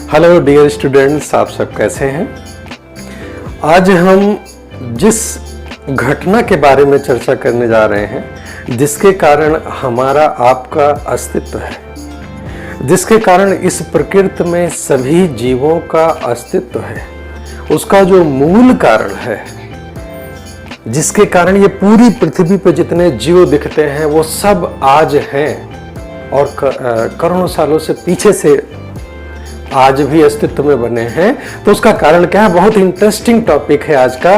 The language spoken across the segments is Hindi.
हेलो डियर स्टूडेंट्स, आप सब कैसे हैं। आज हम जिस घटना के बारे में चर्चा करने जा रहे हैं, जिसके कारण हमारा आपका अस्तित्व है, जिसके कारण इस प्रकृति में सभी जीवों का अस्तित्व है, उसका जो मूल कारण है, जिसके कारण ये पूरी पृथ्वी पर जितने जीव दिखते हैं वो सब आज हैं और करोड़ों सालों से पीछे से आज भी अस्तित्व में बने हैं। तो उसका कारण क्या है? बहुत इंटरेस्टिंग टॉपिक है आज का।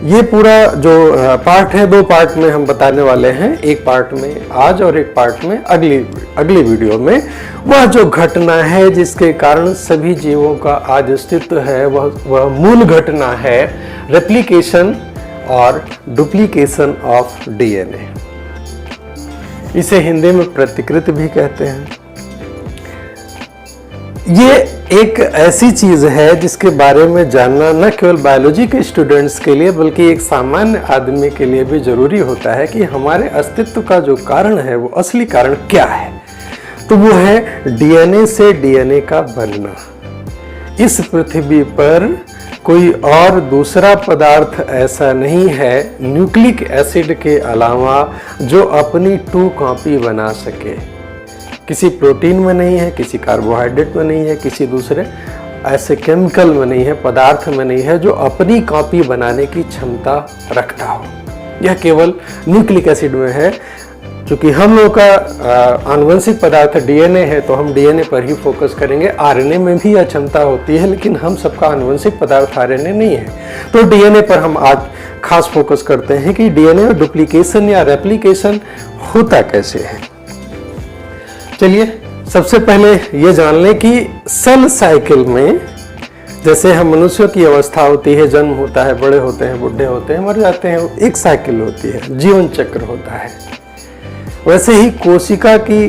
ये पूरा जो पार्ट है, 2 पार्ट में हम बताने वाले हैं। एक पार्ट में आज और एक पार्ट में अगली वीडियो में वह जो घटना है जिसके कारण सभी जीवों का आज अस्तित्व है, वह मूल घटना है रेप्लिकेशन और डुप्लीकेशन ऑफ डीएनए। इसे हिंदी में प्रतिकृति भी कहते हैं। ये एक ऐसी चीज है जिसके बारे में जानना न केवल बायोलॉजी के स्टूडेंट्स के लिए बल्कि एक सामान्य आदमी के लिए भी जरूरी होता है कि हमारे अस्तित्व का जो कारण है वो असली कारण क्या है। तो वो है डीएनए से डीएनए का बनना। इस पृथ्वी पर कोई और दूसरा पदार्थ ऐसा नहीं है न्यूक्लिक एसिड के अलावा जो अपनी 2 कॉपी बना सके। किसी प्रोटीन में नहीं है, किसी कार्बोहाइड्रेट में नहीं है, किसी दूसरे ऐसे केमिकल में नहीं है, पदार्थ में नहीं है जो अपनी कॉपी बनाने की क्षमता रखता हो। यह केवल न्यूक्लिक एसिड में है। क्योंकि हम लोग का आनुवंशिक पदार्थ डीएनए है तो हम डीएनए पर ही फोकस करेंगे। आरएनए में भी यह क्षमता होती है, लेकिन हम सबका आनुवंशिक पदार्थ आरएनए नहीं है। तो डीएनए पर हम आज खास फोकस करते हैं कि डीएनए में डुप्लीकेशन या रेप्लिकेशन होता कैसे है। चलिए सबसे पहले ये जान लें कि सेल साइकिल में जैसे हम मनुष्यों की अवस्था होती है, जन्म होता है, बड़े होते हैं, बुढ़े होते हैं, मर जाते हैं, एक साइकिल होती है, जीवन चक्र होता है। वैसे ही कोशिका की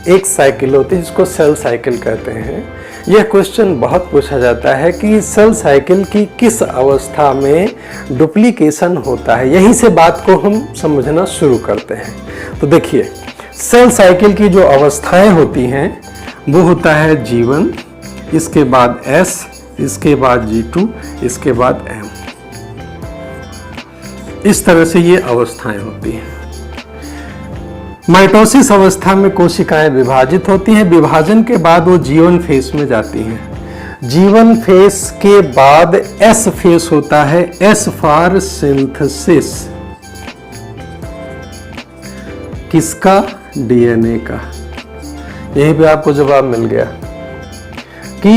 एक साइकिल होती है जिसको सेल साइकिल कहते हैं। यह क्वेश्चन बहुत पूछा जाता है कि सेल साइकिल की किस अवस्था में डुप्लीकेशन होता है। यहीं से बात को हम समझना शुरू करते हैं। तो देखिए, सेल साइकिल की जो अवस्थाएं होती हैं वो होता है G1, इसके बाद S, इसके बाद G2, इसके बाद M। इस तरह से ये अवस्थाएं होती हैं। माइटोसिस अवस्था में कोशिकाएं विभाजित होती हैं। विभाजन के बाद वो G1 फेस में जाती हैं। G1 फेस के बाद S फेस होता है, S फॉर सिंथेसिस। किसका? डीएनए का। यहीं पे आपको जवाब मिल गया कि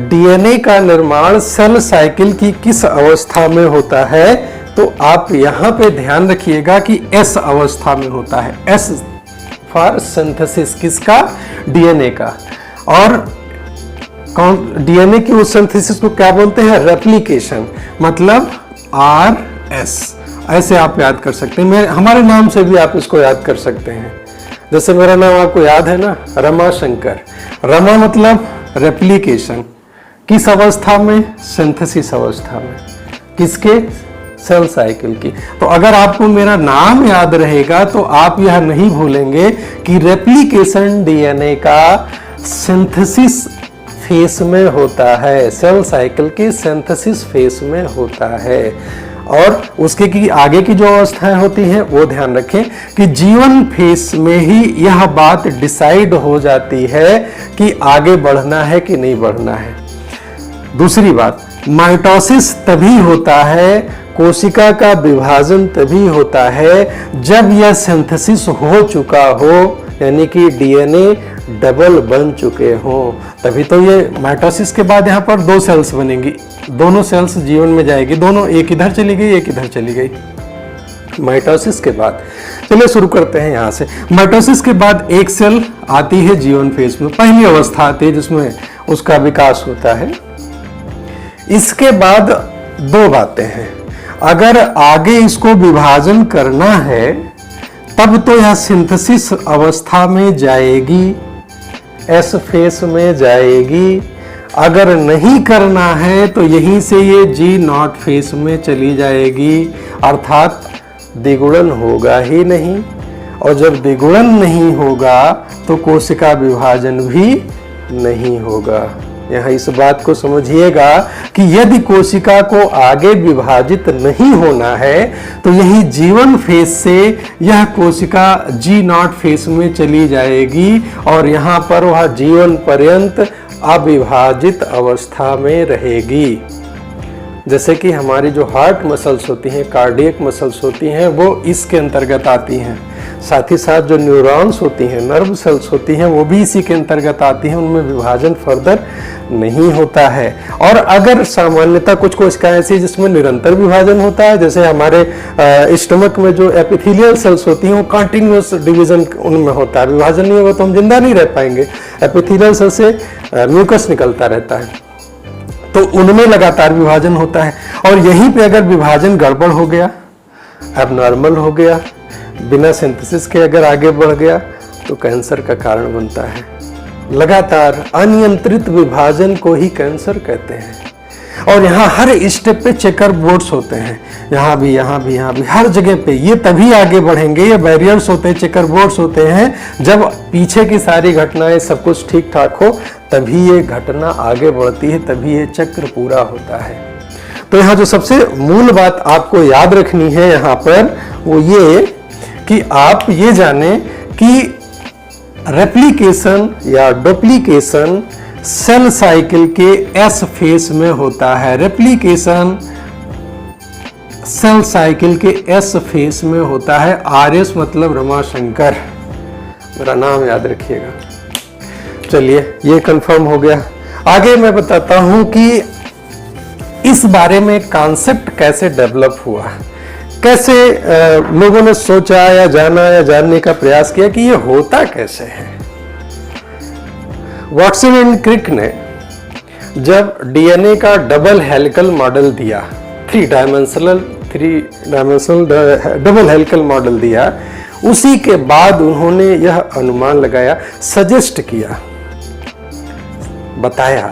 डीएनए का निर्माण सेल साइकिल की किस अवस्था में होता है। तो आप यहां पे ध्यान रखिएगा कि S अवस्था में होता है। S फॉर सिंथेसिस, किसका? डीएनए का। और डीएनए की उस सिंथेसिस को क्या बोलते हैं? रेप्लिकेशन, मतलब RS। ऐसे आप याद कर सकते हैं। हमारे नाम से भी आप इसको याद कर सकते हैं। जैसे मेरा नाम आपको याद है ना, रमा शंकर। रमा मतलब रेप्लिकेशन। किस अवस्था में? सिंथेसिस अवस्था में। किसके? सेल साइकिल की। तो अगर आपको मेरा नाम याद रहेगा तो आप यह नहीं भूलेंगे कि रेप्लिकेशन डीएनए का सिंथेसिस फेस में होता है, सेल साइकिल के सिंथेसिस फेस में होता है। और उसके की आगे की जो अवस्थाएं होती हैं वो ध्यान रखें कि G1 फेस में ही यह बात डिसाइड हो जाती है कि आगे बढ़ना है कि नहीं बढ़ना है। दूसरी बात, माइटोसिस तभी होता है, कोशिका का विभाजन तभी होता है जब यह सिंथेसिस हो चुका हो, यानी कि डीएनए डबल बन चुके हों। तभी तो ये माइटोसिस के बाद यहाँ पर 2 सेल्स बनेंगी। दोनों सेल्स जीवन में जाएगी, दोनों एक इधर चली गई, एक इधर चली गई माइटोसिस के बाद। चलिए शुरू करते हैं यहाँ से। माइटोसिस के बाद एक सेल आती है जीवन फेज में, पहली अवस्था आती है जिसमें उसका विकास होता है। इसके बाद 2 बातें हैं। अगर आगे इसको विभाजन करना है तब तो यह सिंथेसिस अवस्था में जाएगी, S फेस में जाएगी। अगर नहीं करना है तो यहीं से ये G0 फेस में चली जाएगी, अर्थात द्विगुणन होगा ही नहीं। और जब द्विगुणन नहीं होगा तो कोशिका विभाजन भी नहीं होगा। यहाँ इस बात को समझिएगा कि यदि कोशिका को आगे विभाजित नहीं होना है तो यही जीवन फेज से यह कोशिका G0 फेज में चली जाएगी और यहाँ पर वह जीवन पर्यंत अविभाजित अवस्था में रहेगी। जैसे कि हमारी जो हार्ट मसल्स होती हैं, कार्डियक मसल्स होती हैं, वो इसके अंतर्गत आती हैं। साथ ही साथ जो न्यूरॉन्स होती हैं, नर्व सेल्स होती हैं, वो भी इसी के अंतर्गत आती हैं। उनमें विभाजन फर्दर नहीं होता है। और अगर सामान्यतः कुछ कोशिकाएं ऐसी जिसमें निरंतर विभाजन होता है, जैसे हमारे स्टमक में जो एपिथेलियल सेल्स होती हैं, वो कंटिन्यूअस डिवीजन उनमें होता है। विभाजन नहीं होगा तो हम जिंदा नहीं रह पाएंगे। एपिथेलियल सेल से म्यूकस निकलता रहता है, तो उनमें लगातार विभाजन होता है। और यहीं पे अगर विभाजन गड़बड़ हो गया, एबनॉर्मल हो गया, बिना सिंथेसिस के अगर आगे बढ़ गया तो कैंसर का कारण बनता है। लगातार अनियंत्रित विभाजन को ही कैंसर कहते हैं। और यहाँ हर स्टेप पे चेकर बोर्ड्स होते हैं, यहाँ भी, यहाँ भी, यहाँ भी, हर जगह पे। ये तभी आगे बढ़ेंगे, ये बैरियर्स होते हैं, चेकर बोर्ड्स होते हैं। जब पीछे की सारी घटनाएं सब कुछ ठीक ठाक हो तभी ये घटना आगे बढ़ती है, तभी ये चक्र पूरा होता है। तो यहाँ जो सबसे मूल बात आपको याद रखनी है यहाँ पर वो ये कि आप ये जाने कि रेप्लिकेशन या डुप्लीकेशन सेल साइकिल के एस फेज में होता है। रेप्लिकेशन सेल साइकिल के एस फेज में होता है। आरएस मतलब रमाशंकर, मेरा नाम याद रखिएगा। चलिए ये कंफर्म हो गया। आगे मैं बताता हूं कि इस बारे में कॉन्सेप्ट कैसे डेवलप हुआ, कैसे लोगों ने सोचा या जाना या जानने का प्रयास किया कि ये होता कैसे है। वाटसन एंड क्रिक ने जब डीएनए का डबल हेलिकल मॉडल दिया, three dimensional double helical model दिया, उसी के बाद उन्होंने यह अनुमान लगाया, सजेस्ट किया, बताया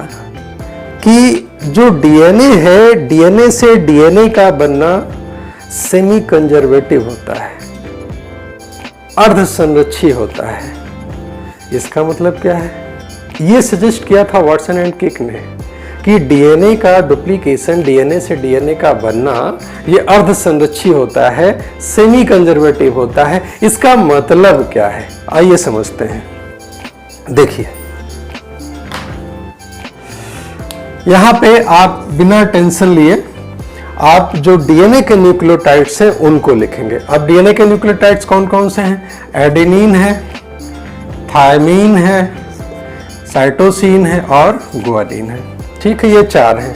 कि जो डीएनए है, डीएनए से डीएनए का बनना सेमी कंजर्वेटिव होता है, अर्ध संरक्षी होता है। इसका मतलब क्या है? ये सजेस्ट किया था वाटसन एंड क्रिक ने कि डीएनए का डुप्लीकेशन, डीएनए से डीएनए का बनना, ये अर्ध संरक्षी होता है, सेमी कंजर्वेटिव होता है। इसका मतलब क्या है आइए समझते हैं। देखिए यहां पे आप बिना टेंशन लिए आप जो डीएनए के न्यूक्लियोटाइड्स हैं उनको लिखेंगे। अब डीएनए के न्यूक्लियोटाइड्स कौन कौन से हैं? एडेनिन है, थायमीन है, साइटोसिन है और गुआनिन है। ठीक है, ये चार हैं।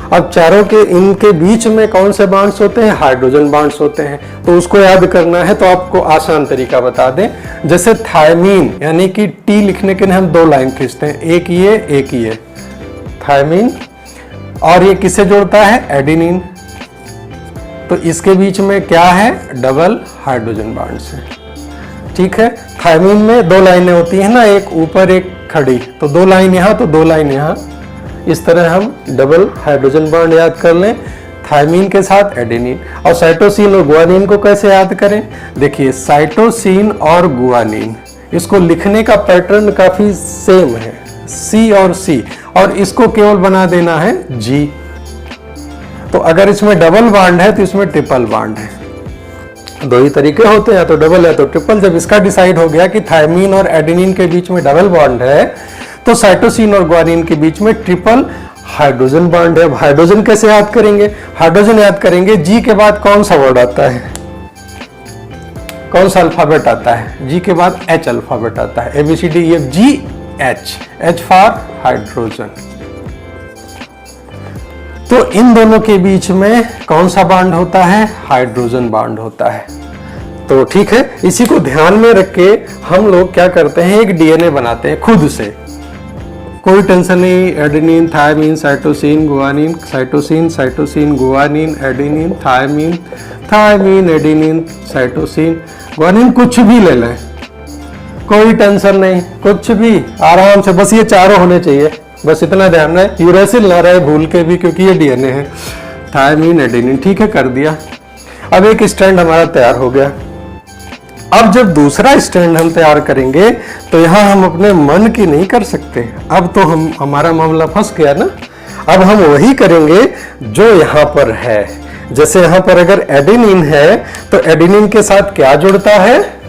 अब चारों के इनके बीच में कौन से बॉन्ड्स होते हैं? हाइड्रोजन बॉन्ड्स होते हैं। तो उसको याद करना है तो आपको आसान तरीका बता दें। जैसे थायमीन यानी कि टी लिखने के लिए हम दो लाइन खींचते हैं, एक ये थायमीन, और ये किसे जोड़ता है? एडेनिन। तो इसके बीच में क्या है? डबल हाइड्रोजन बॉन्ड्स है। ठीक है, थायमीन में दो लाइनें होती हैं ना, एक ऊपर एक खड़ी, तो दो लाइन यहाँ तो दो लाइन यहाँ। इस तरह हम डबल हाइड्रोजन बॉन्ड याद कर लें थायमीन के साथ एडेनिन। और साइटोसिन और गुआनिन को कैसे याद करें? देखिए साइटोसिन और गुआनिन, इसको लिखने का पैटर्न काफी सेम है, सी और सी, और इसको केवल बना देना है जी। तो अगर इसमें डबल बॉन्ड है तो इसमें ट्रिपल बॉन्ड है। दो ही तरीके होते हैं, या तो डबल है तो ट्रिपल। जब इसका डिसाइड हो गया कि थायमीन और एडेनिन के बीच में डबल बॉन्ड है तो साइटोसिन और गुआनिन के बीच में ट्रिपल हाइड्रोजन बॉन्ड है। अब हाइड्रोजन कैसे याद करेंगे? हाइड्रोजन याद करेंगे, जी के बाद कौन सा वर्ड आता है, कौन सा अल्फाबेट आता है? जी के बाद एच अल्फाबेट आता है, ABCDEFG H, H for hydrogen. तो इन दोनों के बीच में कौन सा बॉन्ड होता है? हाइड्रोजन बॉन्ड होता है। तो ठीक है, इसी को ध्यान में रख के हम लोग क्या करते हैं, एक डीएनए बनाते हैं खुद से, कोई टेंशन नहीं। Adenine, thymine, cytosine, guanine, cytosine, cytosine, guanine, adenine, thymine, thymine, adenine, cytosine, guanine, कुछ भी ले लें, कोई टेंशन नहीं, कुछ भी आराम से, बस ये चारों होने चाहिए, बस इतना ध्यान रहे, यूरेसिल ना रहे भूल के भी, क्योंकि ये डीएनए है। थायमीन, एडेनिन, ठीक है, कर दिया। अब एक स्ट्रैंड हमारा तैयार हो गया। अब जब दूसरा स्टैंड हम तैयार करेंगे तो यहाँ हम अपने मन की नहीं कर सकते। अब तो हमारा मामला फंस गया ना। अब हम वही करेंगे जो यहाँ पर है। जैसे यहाँ पर अगर एडेनिन है तो एडेनिन के साथ क्या जुड़ता है?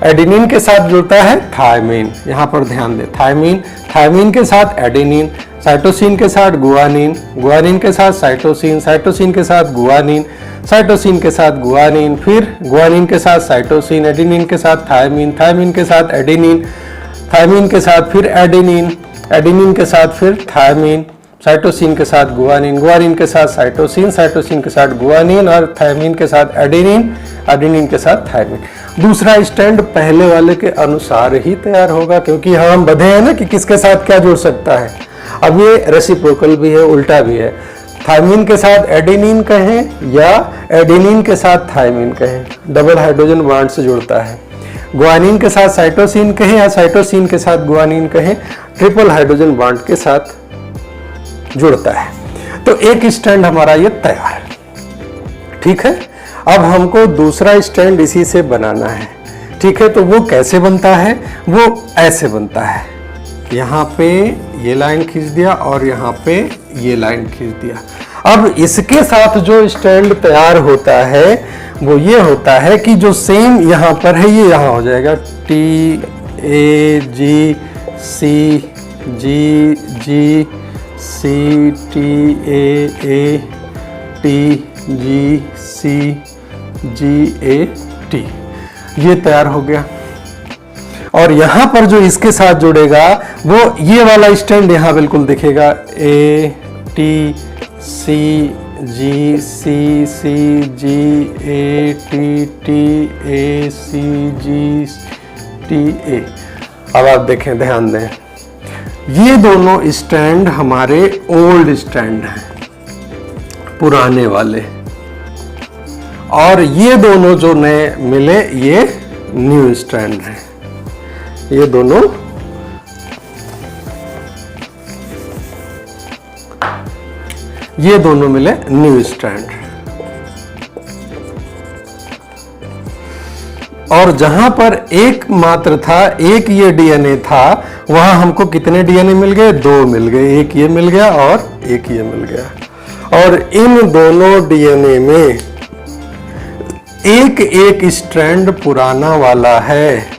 एडेनिन के साथ जुड़ता है थायमीन। यहाँ पर ध्यान दे, थायमीन, थायमीन के साथ एडेनिन, साइटोसिन के साथ गुआनिन, गुआनिन के साथ साइटोसिन, साइटोसिन के साथ गुआनिन, साइटोसिन के साथ गुआनिन, फिर गुआनिन के साथ साइटोसिन, एडेनिन के साथ थायमीन, थायमीन के साथ एडेनिन, थायमीन के साथ फिर एडेनिन, एडेनिन के साथ फिर थायमीन, साइटोसिन के साथ गुआनिन, गुआनिन के साथ साइटोसिन, साइटोसिन के साथ गुआनिन और थायमीन के साथ एडेनिन, एडेनिन के साथ थायमीन। दूसरा स्टैंड पहले वाले के अनुसार ही तैयार होगा, क्योंकि यहाँ हम बधे हैं ना कि किसके साथ क्या जुड़ सकता है। अब ये रेसिप्रोकल भी है, उल्टा भी है। थायमीन के साथ एडेनिन कहें या एडेनिन के साथ थायमीन कहें, डबल हाइड्रोजन बॉन्ड से जुड़ता है। गुआनिन के साथ साइटोसिन कहें या साइटोसिन के साथ गुआनिन कहें, ट्रिपल हाइड्रोजन बॉन्ड के साथ जुड़ता है। तो एक स्टैंड हमारा ये तैयार, ठीक है। अब हमको दूसरा स्टैंड इसी से बनाना है, ठीक है। तो वो कैसे बनता है? वो ऐसे बनता है, यहाँ पे ये लाइन खींच दिया और यहाँ पे ये लाइन खींच दिया। अब इसके साथ जो स्टैंड तैयार होता है वो ये होता है कि जो सेम यहाँ पर है ये यहाँ हो जाएगा, T A G C G G C T A T G C G A T, ये तैयार हो गया। और यहाँ पर जो इसके साथ जुड़ेगा वो ये वाला स्टैंड यहाँ बिल्कुल दिखेगा, A T C G C C G A T A C G T A. अब आप देखें, ध्यान दें, ये दोनों स्टैंड हमारे ओल्ड स्टैंड हैं, पुराने वाले, और ये दोनों जो नए मिले ये न्यू स्टैंड हैं। ये दोनों मिले न्यू स्ट्रैंड। और जहां पर एक मात्र था, एक ये डीएनए था, वहां हमको कितने डीएनए मिल गए? 2 मिल गए, एक ये मिल गया और एक ये मिल गया। और इन दोनों डीएनए में एक एक स्ट्रैंड पुराना वाला है।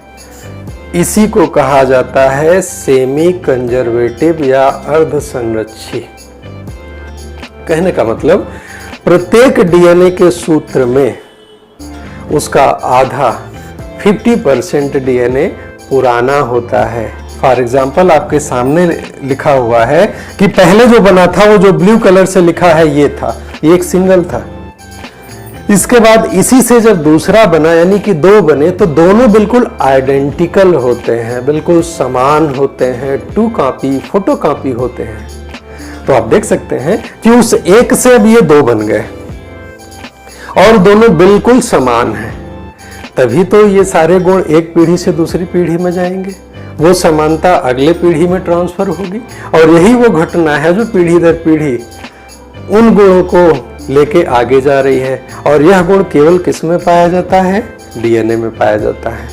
इसी को कहा जाता है सेमी कंजर्वेटिव या अर्ध संरक्षी। कहने का मतलब प्रत्येक डीएनए के सूत्र में उसका आधा 50% डीएनए पुराना होता है। फॉर एग्जाम्पल आपके सामने लिखा हुआ है कि पहले जो बना था वो जो ब्लू कलर से लिखा है ये था, ये एक सिंगल था। इसके बाद इसी से जब दूसरा बना यानी कि 2 बने तो दोनों बिल्कुल आइडेंटिकल होते हैं, बिल्कुल समान होते हैं, 2 कॉपी फोटो कॉपी होते हैं। तो आप देख सकते हैं कि उस एक से अब ये 2 बन गए और दोनों बिल्कुल समान हैं। तभी तो ये सारे गुण एक पीढ़ी से दूसरी पीढ़ी में जाएंगे, वो समानता अगले पीढ़ी में ट्रांसफर होगी। और यही वो घटना है जो पीढ़ी दर पीढ़ी उन गुणों को लेके आगे जा रही है। और यह गुण केवल किस में पाया जाता है? डीएनए में पाया जाता है।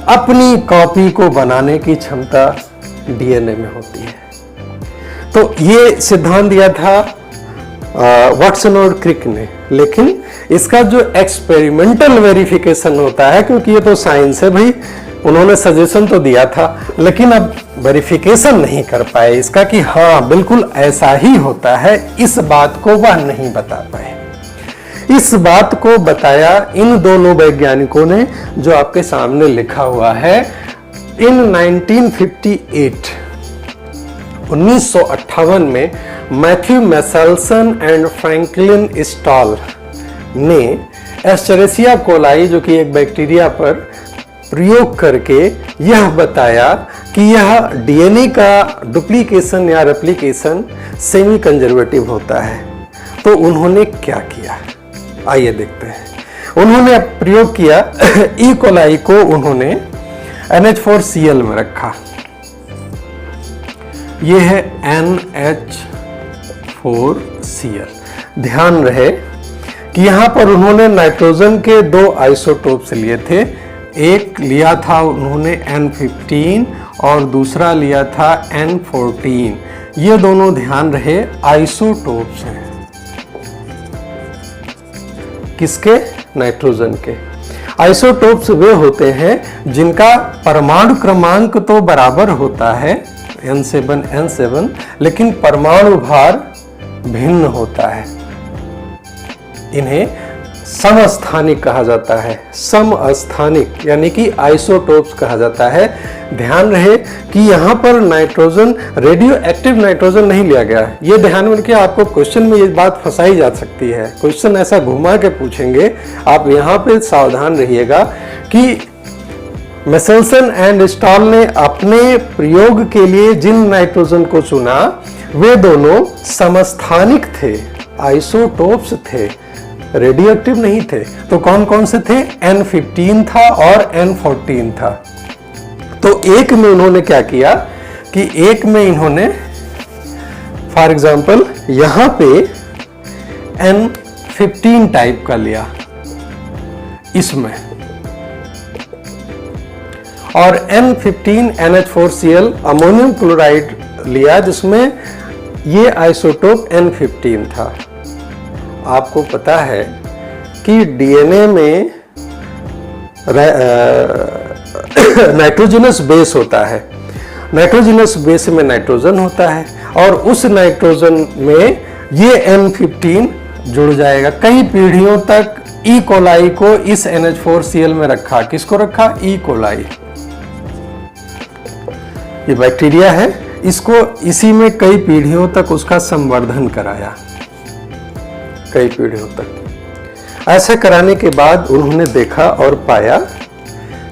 अपनी कॉपी को बनाने की क्षमता डीएनए में होती है। तो ये सिद्धांत दिया था वाटसन और क्रिक ने, लेकिन इसका जो एक्सपेरिमेंटल वेरिफिकेशन होता है, क्योंकि ये तो साइंस है भाई, उन्होंने सजेशन तो दिया था लेकिन अब वेरिफिकेशन नहीं कर पाए इसका कि हाँ बिल्कुल ऐसा ही होता है, इस बात को वह नहीं बता पाए। इस बात को बताया इन दोनों वैज्ञानिकों ने, जो आपके सामने लिखा हुआ है। इन 1958 में मैथ्यू मैसेल्सन एंड फ्रैंकलिन स्टॉल ने एस्चेरेसिया कोलाई, जो कि एक बैक्टीरिया पर प्रयोग करके यह बताया कि यह डीएनए का डुप्लीकेशन या रेप्लिकेशन सेमी कंजर्वेटिव होता है। तो उन्होंने क्या किया, आइए देखते हैं। उन्होंने प्रयोग किया, ई कोलाई को उन्होंने NH4Cl में रखा। यह है NH4Cl। ध्यान रहे कि यहाँ पर उन्होंने नाइट्रोजन के 2 आइसोटोप्स लिए थे। एक लिया था उन्होंने N15 और दूसरा लिया था N14। ये दोनों ध्यान रहे आइसोटोप्स हैं। किसके? नाइट्रोजन के। आइसोटोप्स वे होते हैं जिनका परमाणु क्रमांक तो बराबर होता है N7 N7, लेकिन परमाणु भार भिन्न होता है। इन्हें समस्थानिक कहा जाता है। समस्थानिक यानी कि आइसोटोप्स कहा जाता है। ध्यान रहे कि यहाँ पर नाइट्रोजन, रेडियो एक्टिव नाइट्रोजन नहीं लिया गया। ये ध्यान में रखिए, आपको क्वेश्चन में ये बात फंसाई जा सकती है। क्वेश्चन ऐसा घुमा के पूछेंगे, आप यहाँ पे सावधान रहिएगा कि मेसेल्सन एंड स्टॉल ने अपने प्रयोग के लिए जिन नाइट्रोजन को चुना वे दोनों समस्थानिक थे, आइसोटोप्स थे, रेडियो एक्टिव नहीं थे। तो कौन कौन से थे? N15 था और N14 था। तो एक में उन्होंने क्या किया कि एक में इन्होंने फॉर एग्जाम्पल यहां पे N15 टाइप का लिया इसमें, और N15 NH4Cl अमोनियम क्लोराइड लिया जिसमें ये आइसोटोप N15 था। आपको पता है कि डीएनए में नाइट्रोजनस बेस होता है। नाइट्रोजनस बेस में नाइट्रोजन होता है और उस नाइट्रोजन में ये N15 जुड़ जाएगा। कई पीढ़ियों तक ई कोलाई को इस NH4Cl में रखा। किसको रखा? E coli. ये बैक्टीरिया है, इसको इसी में कई पीढ़ियों तक उसका संवर्धन कराया, कई पीढ़ियों तक। ऐसा कराने के बाद उन्होंने देखा और पाया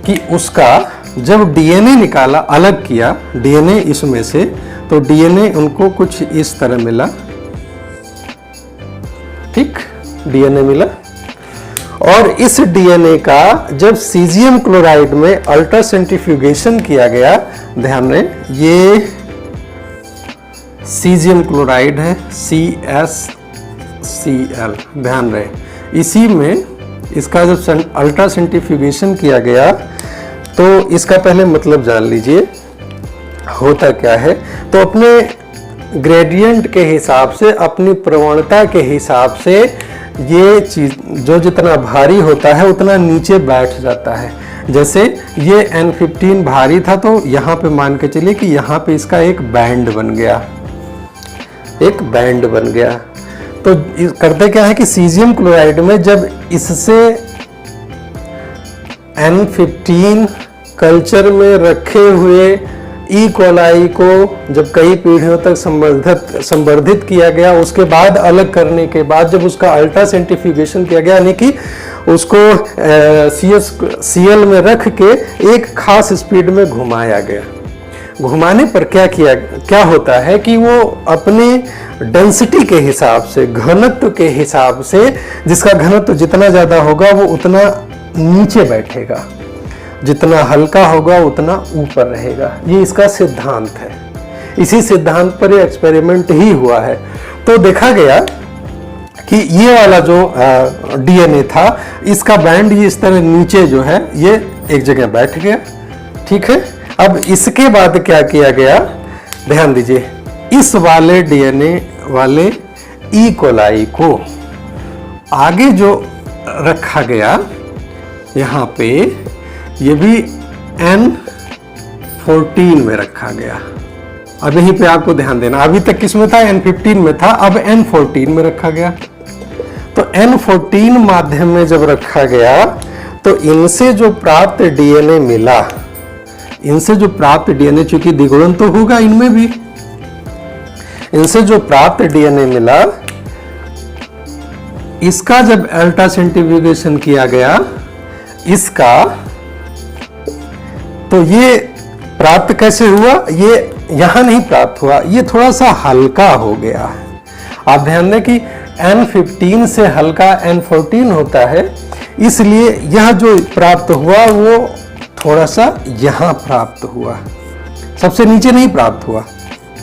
कि उसका जब डीएनए निकाला, अलग किया डीएनए इसमें से, तो डीएनए उनको कुछ इस तरह मिला। ठीक, डीएनए मिला। और इस डीएनए का जब सीजियम क्लोराइड में अल्ट्रा सेंट्रीफ्यूगेशन किया गया, ध्यान रहे ये सीजियम क्लोराइड है, CsCl, ध्यान रहे। इसी में इसका जब अल्ट्रा सेंट्रीफ्यूगेशन किया गया तो इसका पहले मतलब जान लीजिए होता क्या है। तो अपने ग्रेडियंट के हिसाब से, अपनी प्रवणता के हिसाब से ये चीज जो जितना भारी होता है उतना नीचे बैठ जाता है। जैसे ये N15 भारी था तो यहाँ पे मान के चलिए कि यहाँ पे इसका एक बैंड बन गया, एक बैंड बन गया। तो करते क्या है कि सीजियम क्लोराइड में जब इससे N15 कल्चर में रखे हुए ई कोलाई को जब कई पीढ़ियों तक संवर्धित किया गया, उसके बाद अलग करने के बाद जब उसका अल्ट्रा सेंट्रीफ्यूगेशन किया गया, यानी कि उसको CsCl में रख के एक खास स्पीड में घुमाया गया। घुमाने पर क्या होता है कि वो अपने डेंसिटी के हिसाब से, घनत्व के हिसाब से, जिसका घनत्व जितना ज्यादा होगा वो उतना नीचे बैठेगा, जितना हल्का होगा उतना ऊपर रहेगा। ये इसका सिद्धांत है। इसी सिद्धांत पर ये एक्सपेरिमेंट ही हुआ है। तो देखा गया कि ये वाला जो डीएनए था, इसका बैंड ये इस तरह नीचे जो है ये एक जगह बैठ गया। ठीक है, अब इसके बाद क्या किया गया, ध्यान दीजिए, इस वाले डीएनए वाले ई कोलाई को आगे जो रखा गया यहाँ पे, ये भी N14 में रखा गया। अब यहीं पे आपको ध्यान देना, अभी तक किसमें था? N15 में था, अब N14 में रखा गया। तो N14 माध्यम में जब रखा गया तो इनसे जो प्राप्त डीएनए मिला, इनसे जो प्राप्त डीएनए, चूंकि द्विगुणन तो होगा इनमें भी, इनसे जो प्राप्त डीएनए मिला, इसका जब अल्ट्रा सेंट्रीफ्यूगेशन किया गया इसका, तो ये प्राप्त कैसे हुआ? ये यहां नहीं प्राप्त हुआ, ये थोड़ा सा हल्का हो गया। आप ध्यान दें कि N15 से हल्का N14 होता है, इसलिए यह जो प्राप्त हुआ वो थोड़ा सा यहां प्राप्त हुआ, सबसे नीचे नहीं प्राप्त हुआ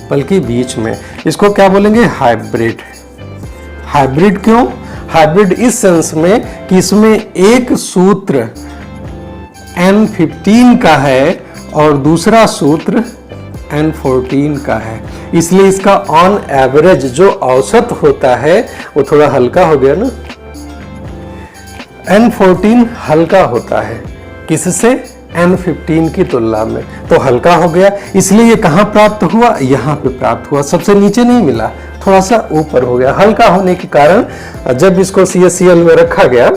बल्कि बीच में। इसको क्या बोलेंगे? हाइब्रिड। हाइब्रिड क्यों? हाइब्रिड इस सेंस में कि इसमें एक सूत्र N15 का है और दूसरा सूत्र N14 का है, इसलिए इसका ऑन एवरेज जो औसत होता है वो थोड़ा हल्का हो गया ना। N14 हल्का होता है किससे? N15 की तुलना में, तो हल्का हो गया। इसलिए ये कहाँ प्राप्त हुआ? यहाँ पे प्राप्त हुआ, सबसे नीचे नहीं मिला, थोड़ा सा ऊपर हो गया। हल्का होने के कारण जब इसको CaCl में रखा गया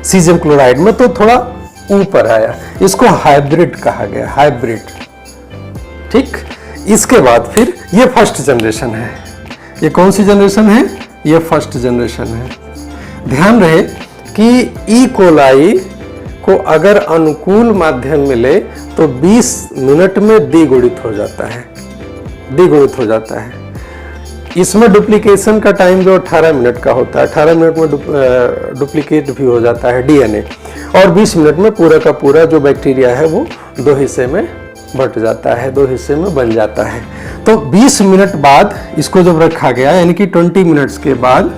सीजियम क्लोराइड में तो थोड़ा ऊपर आया, इसको हाइब्रिड कहा गया, हाइब्रिड। ठीक, इसके बाद फिर ये फर्स्ट जनरेशन है। ये कौन सी जनरेशन है? ये फर्स्ट जनरेशन है। ध्यान रहे कि ई कोलाई को अगर अनुकूल माध्यम मिले तो 20 मिनट में द्विगुणित हो जाता है, द्विगुणित हो जाता है। इसमें डुप्लीकेशन का टाइम जो 18 मिनट का होता है, 18 मिनट में डुप्लीकेट भी हो जाता है DNA, और 20 मिनट में पूरा का पूरा जो बैक्टीरिया है वो 2 हिस्से में बट जाता है, 2 हिस्से में बन जाता है। तो 20 मिनट बाद इसको जब रखा गया, यानी कि 20 मिनट्स के बाद,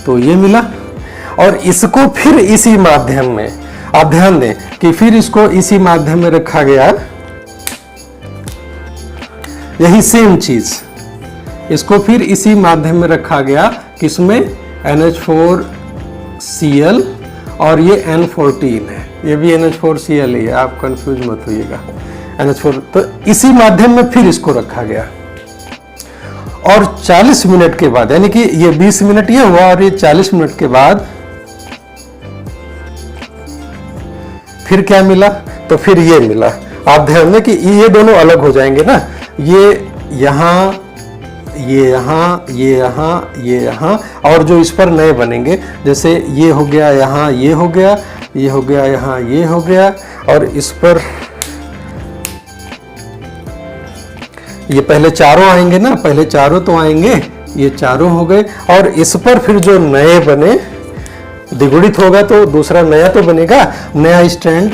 तो ये मिला। और इसको फिर इसी माध्यम में, आप ध्यान दें कि फिर इसको इसी माध्यम में रखा गया, यही सेम चीज, इसको फिर इसी माध्यम में रखा गया, किसमें? NH4Cl, और ये N14 है, ये भी NH4Cl ही है, आप कंफ्यूज मत होइएगा, NH4। तो इसी माध्यम में फिर इसको रखा गया, और 40 मिनट के बाद, यानी कि ये 20 मिनट ये हुआ और ये 40 मिनट के बाद फिर क्या मिला? तो फिर ये मिला। आप ध्यान दें कि ये दोनों अलग हो जाएंगे ना, ये यहाँ, ये यहाँ, ये यहाँ, ये यहाँ, और जो इस पर नए बनेंगे, जैसे ये हो गया यहाँ, ये हो गया, ये हो गया यहाँ, ये हो गया, और इस पर ये पहले चारों आएंगे ना, पहले चारों तो आएंगे, ये चारों हो गए, और इस पर फिर जो नए बने द्विगुणित होगा तो दूसरा नया तो बनेगा, नया स्ट्रैंड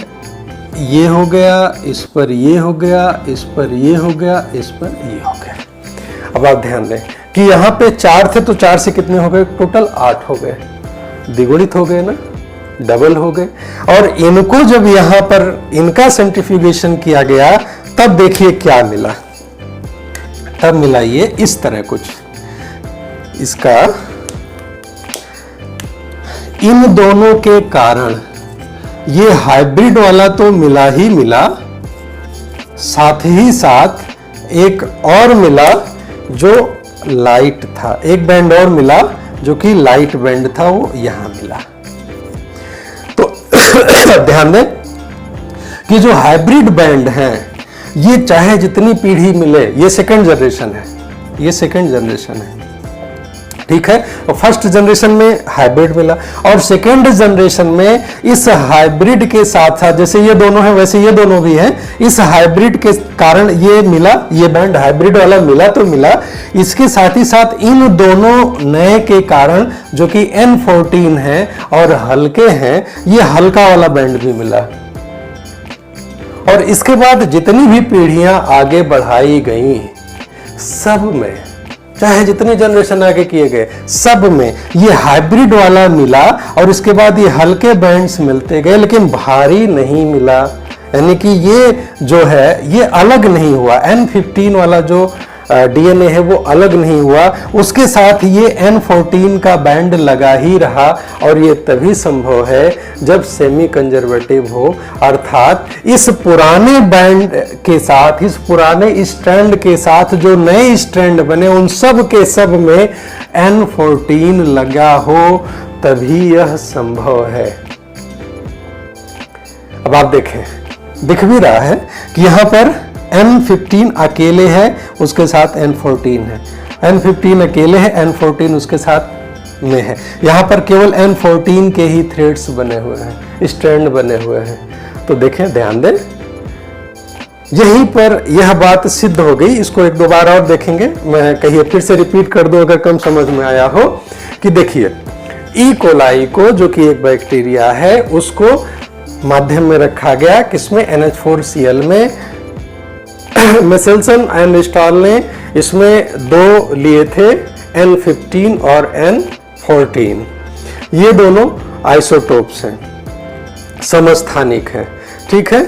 ये हो गया, इस पर ये हो गया, इस पर ये हो गया, इस पर ये हो गया। अब आप ध्यान दें कि यहाँ पे 4 थे तो 4 से कितने हो गए? टोटल 8 हो गए, द्विगुणित हो गए ना, डबल हो गए। और इनको जब यहाँ पर इनका सेंट्रीफ्यूगेशन किया गया तब देखिए क्या मिला, तब मिला ये इस तरह कुछ। इसका इन दोनों के कारण ये हाइब्रिड वाला तो मिला ही मिला, साथ ही साथ एक और मिला जो लाइट था, एक बैंड और मिला जो कि लाइट बैंड था, वो यहां मिला। तो ध्यान दें कि जो हाइब्रिड बैंड है ये चाहे जितनी पीढ़ी मिले, ये सेकंड जनरेशन है, ये सेकंड जनरेशन है, ठीक है। और फर्स्ट जनरेशन में हाइब्रिड मिला, और सेकेंड जनरेशन में इस हाइब्रिड के साथ साथ, जैसे ये दोनों है वैसे ये दोनों भी हैं, इस हाइब्रिड के कारण ये मिला, ये बैंड हाइब्रिड वाला मिला तो मिला, इसके साथ ही साथ इन दोनों नए के कारण जो कि N14 है और हल्के हैं, ये हल्का वाला बैंड भी मिला। और इसके बाद जितनी भी पीढ़ियां आगे बढ़ाई गई, सब में, चाहे जितने जनरेशन आगे किए गए, सब में ये हाइब्रिड वाला मिला, और इसके बाद ये हल्के बैंड्स मिलते गए, लेकिन भारी नहीं मिला। यानी कि ये जो है ये अलग नहीं हुआ, N15 वाला जो DNA है वो अलग नहीं हुआ, उसके साथ ये N14 का बैंड लगा ही रहा। और ये तभी संभव है जब सेमी कंजर्वेटिव हो, अर्थात इस पुराने बैंड के साथ, इस पुराने स्ट्रैंड के साथ जो नए स्ट्रैंड बने उन सब के सब में N14 लगा हो, तभी यह संभव है। अब आप देखें, दिख भी रहा है कि यहां पर N15 अकेले है, उसके साथ N14 है, N15 अकेले है, N14 उसके साथ में है। यहाँ पर केवल N14 के ही थ्रेड्स बने हुए हैं, स्ट्रैंड बने हुए हैं। तो देखें, ध्यान दें, यहीं पर यह बात सिद्ध हो गई। इसको एक दो बार और देखेंगे, मैं कहिए फिर से रिपीट कर दूं अगर कम समझ में आया हो। कि देखिए, ई कोलाई को, जो कि एक बैक्टीरिया है, उसको माध्यम में रखा गया, किसमें? NH4Cl में। मेसेल्सन एंड स्टॉल ने इसमें 2 लिए थे, N15 और N14। ये दोनों आइसोटोप्स हैं, समस्थानिक हैं। ठीक है,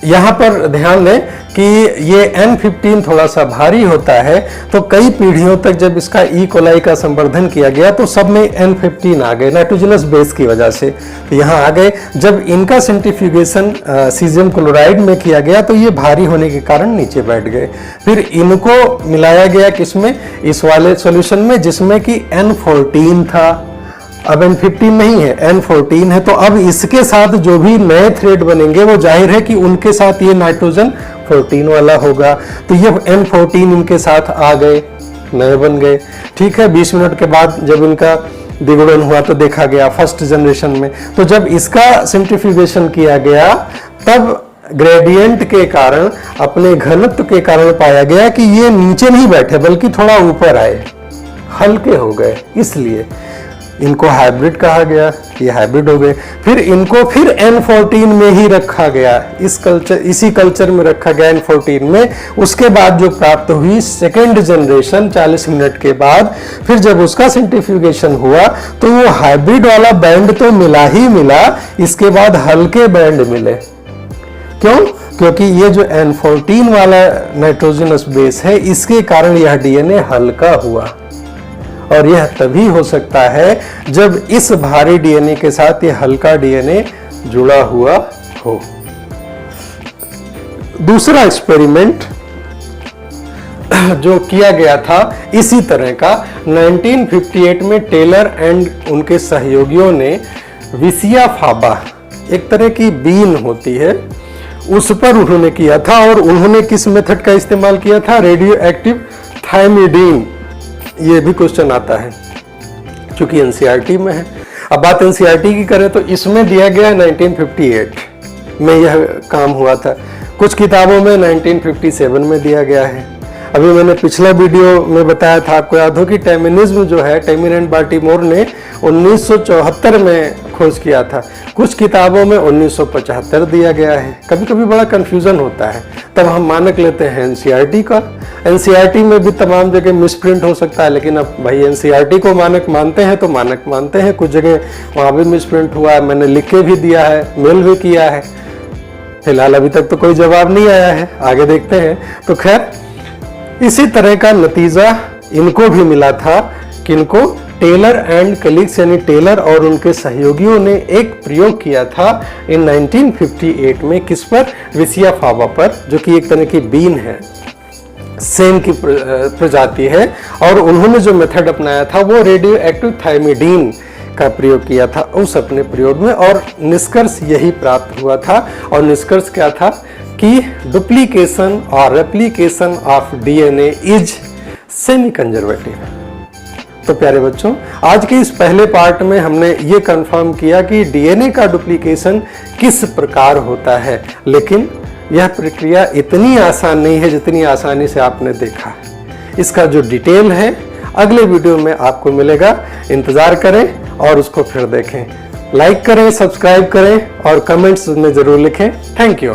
यहां पर ध्यान दें कि ये N15 थोड़ा सा भारी होता है, तो कई पीढ़ियों तक जब इसका ई कोलाई का संवर्धन किया गया तो सब में N15 आ गए, नाइट्रोजनस बेस की वजह से तो यहाँ आ गए। जब इनका सेंट्रीफ्यूगेशन सीजियम क्लोराइड में किया गया तो ये भारी होने के कारण नीचे बैठ गए। फिर इनको मिलाया गया किसमें, इस वाले सॉल्यूशन में जिसमें कि N14 था। अब N15 नहीं है, N14 है, तो अब इसके साथ जो भी नए थ्रेड बनेंगे वो जाहिर है कि उनके साथ ये नाइट्रोजन 14 वाला होगा, तो ये N14 इनके साथ आ गए, नए बन गए। ठीक है, 20 मिनट के बाद जब इनका द्विगुणन हुआ तो देखा गया फर्स्ट जनरेशन में, तो जब इसका सेंट्रीफ्यूगेशन किया गया तब ग्रेडियंट के कारण, अपने घनत्व के कारण पाया गया कि ये नीचे नहीं बैठे बल्कि थोड़ा ऊपर आए, हल्के हो गए, इसलिए इनको हाइब्रिड कहा गया, ये हाइब्रिड हो गए। फिर इनको फिर N14 में ही रखा गया, इसी कल्चर में रखा गया N14 में। उसके बाद जो प्राप्त हुई सेकेंड जनरेशन 40 मिनट के बाद, फिर जब उसका सेंट्रीफ्यूगेशन हुआ तो वो हाइब्रिड वाला बैंड तो मिला ही मिला, इसके बाद हल्के बैंड मिले। क्यों? क्योंकि ये जो N14 वाला नाइट्रोजनस बेस है, इसके कारण यह डीएनए हल्का हुआ, और यह तभी हो सकता है जब इस भारी डीएनए के साथ ये हल्का डीएनए जुड़ा हुआ हो। दूसरा एक्सपेरिमेंट जो किया गया था इसी तरह का, 1958 में टेलर एंड उनके सहयोगियों ने विसिया फाबा, एक तरह की बीन होती है, उस पर उन्होंने किया था। और उन्होंने किस मेथड का इस्तेमाल किया था, रेडियो एक्टिव थायमिडीन। ये भी क्वेश्चन आता है क्योंकि एनसीईआरटी में है। अब बात एनसीईआरटी की करें तो इसमें दिया गया 1958 में यह काम हुआ था, कुछ किताबों में 1957 में दिया गया है। अभी मैंने पिछला वीडियो में बताया था, आपको याद हो कि टेमिनिज्म जो है, टेमिन एंड बाल्टीमोर ने 1974 में खोज किया था, कुछ किताबों में 1975 दिया गया है। कभी कभी बड़ा कंफ्यूजन होता है, तब हम मानक लेते हैं एनसीईआरटी का। एनसीईआरटी में भी तमाम जगह मिसप्रिंट हो सकता है, लेकिन अब भाई एनसीईआरटी को मानक मानते हैं तो मानक मानते हैं। कुछ जगह वहाँ भी मिसप्रिंट हुआ है, मैंने लिख के भी दिया है, मेल भी किया है। फिलहाल अभी तक तो कोई जवाब नहीं आया है, आगे देखते हैं। तो खैर, इसी तरह का नतीजा इनको भी मिला था, किनको, टेलर एंड कलीग्स, यानी टेलर और उनके सहयोगियों ने एक प्रयोग किया था इन 1958 में, किस पर, विसिया फाबा पर, जो कि एक तरह की बीन है, सेम की प्रजाति है। और उन्होंने जो मेथड अपनाया था वो रेडियो एक्टिव थायमिडीन का प्रयोग किया था उस अपने प्रयोग में, और निष्कर्ष यही प्राप्त हुआ था। और निष्कर्ष क्या था कि डुप्लीकेशन और replication of DNA is semi conservative. तो प्यारे बच्चों, आज के इस पहले पार्ट में हमने ये कंफर्म किया कि डीएनए का डुप्लीकेशन किस प्रकार होता है, लेकिन यह प्रक्रिया इतनी आसान नहीं है जितनी आसानी से आपने देखा। इसका जो डिटेल है अगले वीडियो में आपको मिलेगा, इंतजार करें और उसको फिर देखें। लाइक करें, सब्सक्राइब करें और कमेंट्स में जरूर लिखें। Thank you.